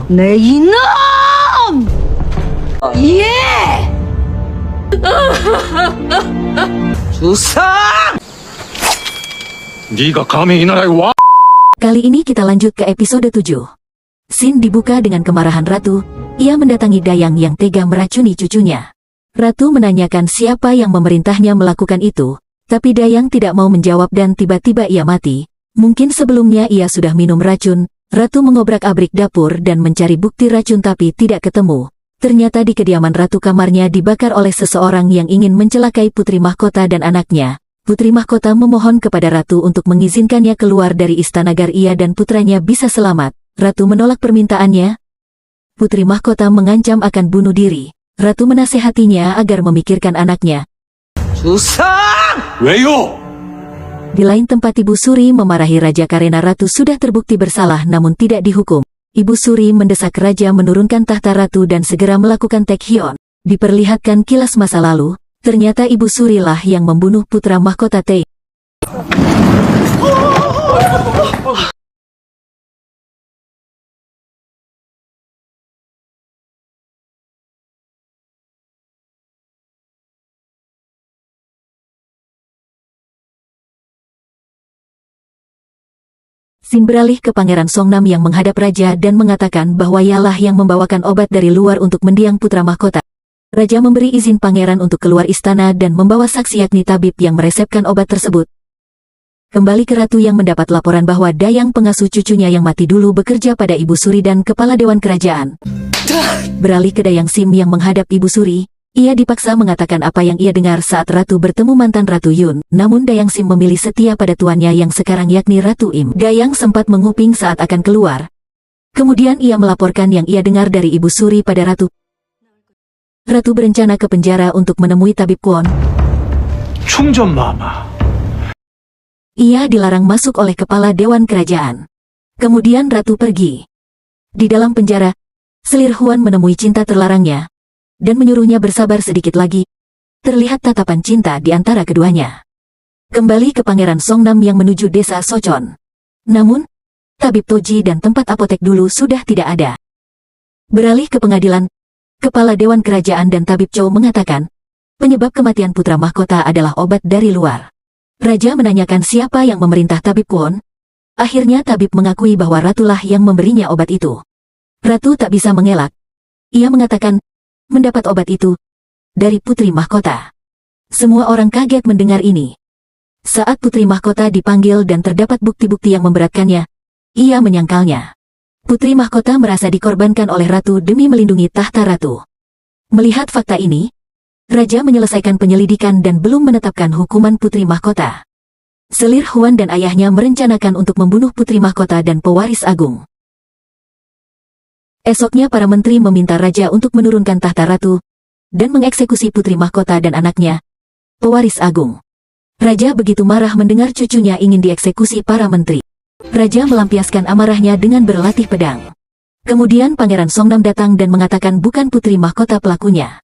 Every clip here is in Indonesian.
내 이놈! 예! 주상! 네가 감히 이 나라에 와? Kali ini kita lanjut ke episode 7. Scene dibuka dengan kemarahan Ratu. Ia mendatangi Dayang yang tega meracuni cucunya. Ratu menanyakan siapa yang memerintahnya melakukan itu, tapi Dayang tidak mau menjawab dan tiba-tiba ia mati. Mungkin sebelumnya ia sudah minum racun. Ratu mengobrak-abrik dapur dan mencari bukti racun tapi tidak ketemu. Ternyata di kediaman Ratu kamarnya dibakar oleh seseorang yang ingin mencelakai Putri Mahkota dan anaknya. Putri Mahkota memohon kepada Ratu untuk mengizinkannya keluar dari istana agar ia dan putranya bisa selamat. Ratu menolak permintaannya. Putri Mahkota mengancam akan bunuh diri. Ratu menasehatinya agar memikirkan anaknya. 주상! 왜요? Di lain tempat Ibu Suri memarahi Raja karena Ratu sudah terbukti bersalah namun tidak dihukum. Ibu Suri mendesak Raja menurunkan tahta Ratu dan segera melakukan Taekhyun. Diperlihatkan kilas masa lalu, ternyata Ibu Suri lah yang membunuh putra mahkota Tae. Scene beralih ke Pangeran Songnam yang menghadap Raja dan mengatakan bahwa ialah yang membawakan obat dari luar untuk mendiang putra mahkota. Raja memberi izin pangeran untuk keluar istana dan membawa saksi yakni tabib yang meresepkan obat tersebut. Kembali ke Ratu yang mendapat laporan bahwa Dayang pengasuh cucunya yang mati dulu bekerja pada Ibu Suri dan kepala Dewan Kerajaan. Beralih ke Dayang Sim yang menghadap Ibu Suri. Ia dipaksa mengatakan apa yang ia dengar saat Ratu bertemu mantan Ratu Yun. Namun Dayang Sim memilih setia pada tuannya yang sekarang yakni Ratu Im. Dayang sempat menguping saat akan keluar. Kemudian ia melaporkan yang ia dengar dari Ibu Suri pada Ratu. Ratu berencana ke penjara untuk menemui tabib Kwon. 충전 마마. Ia dilarang masuk oleh kepala Dewan Kerajaan. Kemudian Ratu pergi. Di dalam penjara, Selir Huan menemui cinta terlarangnya dan menyuruhnya bersabar sedikit lagi. Terlihat tatapan cinta di antara keduanya. Kembali ke Pangeran Songnam yang menuju desa Sochon. Namun, tabib Toji dan tempat apotek dulu sudah tidak ada. Beralih ke pengadilan, Kepala Dewan Kerajaan dan tabib Chow mengatakan, penyebab kematian putra mahkota adalah obat dari luar. Raja menanyakan siapa yang memerintah tabib Kwon. Akhirnya tabib mengakui bahwa Ratulah yang memberinya obat itu. Ratu tak bisa mengelak. Ia mengatakan, mendapat obat itu dari Putri Mahkota. Semua orang kaget mendengar ini. Saat Putri Mahkota dipanggil dan terdapat bukti-bukti yang memberatkannya, ia menyangkalnya. Putri Mahkota merasa dikorbankan oleh Ratu demi melindungi tahta Ratu. Melihat fakta ini, Raja menyelesaikan penyelidikan dan belum menetapkan hukuman Putri Mahkota. Selir Huan dan ayahnya merencanakan untuk membunuh Putri Mahkota dan pewaris agung. Esoknya para menteri meminta Raja untuk menurunkan tahta Ratu dan mengeksekusi Putri Mahkota dan anaknya, pewaris agung. Raja begitu marah mendengar cucunya ingin dieksekusi para menteri. Raja melampiaskan amarahnya dengan berlatih pedang. Kemudian Pangeran Songnam datang dan mengatakan bukan Putri Mahkota pelakunya.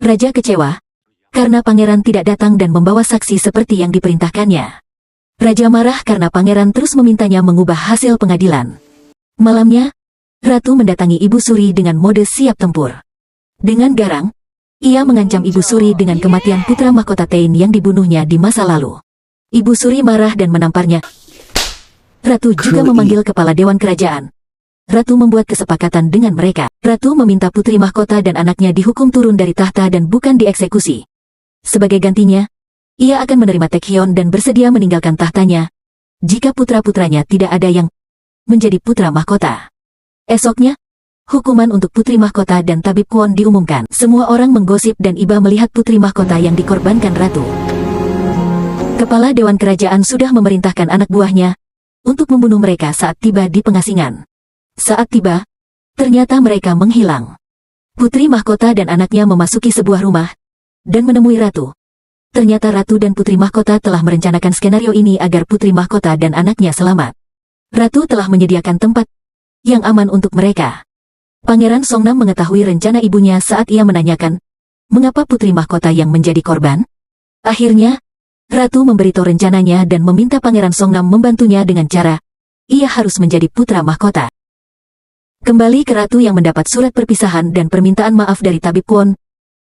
Raja kecewa karena pangeran tidak datang dan membawa saksi seperti yang diperintahkannya. Raja marah karena pangeran terus memintanya mengubah hasil pengadilan. Malamnya, Ratu mendatangi Ibu Suri dengan mode siap tempur. Dengan garang, ia mengancam Ibu Suri dengan kematian putra mahkota Tain yang dibunuhnya di masa lalu. Ibu Suri marah dan menamparnya. Ratu juga memanggil kepala Dewan Kerajaan. Ratu membuat kesepakatan dengan mereka. Ratu meminta Putri Mahkota dan anaknya dihukum turun dari tahta dan bukan dieksekusi. Sebagai gantinya, ia akan menerima Taekhyun dan bersedia meninggalkan tahtanya jika putra-putranya tidak ada yang menjadi putra mahkota. Esoknya, hukuman untuk Putri Mahkota dan tabib Kwon diumumkan. Semua orang menggosip dan iba melihat Putri Mahkota yang dikorbankan Ratu. Kepala Dewan Kerajaan sudah memerintahkan anak buahnya untuk membunuh mereka saat tiba di pengasingan. Saat tiba, ternyata mereka menghilang. Putri Mahkota dan anaknya memasuki sebuah rumah dan menemui Ratu. Ternyata Ratu dan Putri Mahkota telah merencanakan skenario ini agar Putri Mahkota dan anaknya selamat. Ratu telah menyediakan tempat yang aman untuk mereka. Pangeran Songnam mengetahui rencana ibunya saat ia menanyakan, mengapa Putri Mahkota yang menjadi korban? Akhirnya, Ratu memberitahu rencananya dan meminta Pangeran Songnam membantunya dengan cara, ia harus menjadi putra mahkota. Kembali ke Ratu yang mendapat surat perpisahan dan permintaan maaf dari Tabib Kwon.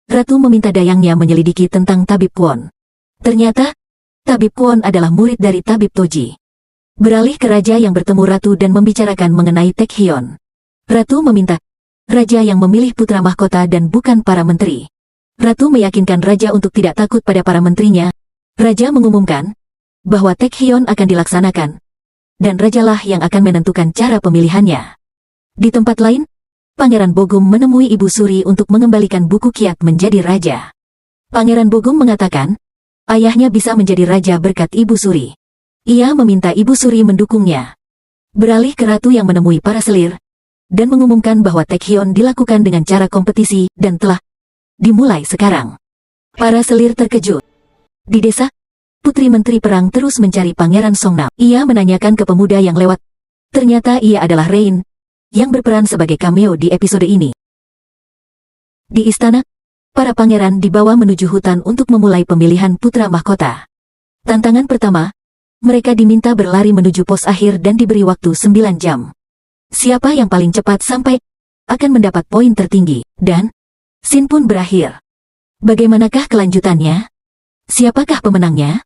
Ratu meminta dayangnya menyelidiki tentang Tabib Kwon. Ternyata, Tabib Kwon adalah murid dari Tabib Toji. Beralih ke raja yang bertemu Ratu dan membicarakan mengenai Taehyun. Ratu meminta raja yang memilih putra mahkota dan bukan para menteri. Ratu meyakinkan raja untuk tidak takut pada para menterinya. Raja mengumumkan bahwa Taehyun akan dilaksanakan, dan rajalah yang akan menentukan cara pemilihannya. Di tempat lain, Pangeran Bogum menemui Ibu Suri untuk mengembalikan buku kiat menjadi raja. Pangeran Bogum mengatakan, ayahnya bisa menjadi raja berkat Ibu Suri. Ia meminta Ibu Suri mendukungnya. Beralih ke Ratu yang menemui para selir, dan mengumumkan bahwa Taehyun dilakukan dengan cara kompetisi dan telah dimulai sekarang. Para selir terkejut. Di desa, Putri Menteri Perang terus mencari Pangeran Songnam. Ia menanyakan ke pemuda yang lewat. Ternyata ia adalah Rain, yang berperan sebagai cameo di episode ini. Di istana, para pangeran dibawa menuju hutan untuk memulai pemilihan putra mahkota. Tantangan pertama, mereka diminta berlari menuju pos akhir dan diberi waktu 9 jam. Siapa yang paling cepat sampai akan mendapat poin tertinggi, dan scene pun berakhir. Bagaimanakah kelanjutannya? Siapakah pemenangnya?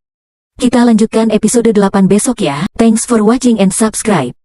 Kita lanjutkan episode 8 besok ya. Thanks for watching and subscribe.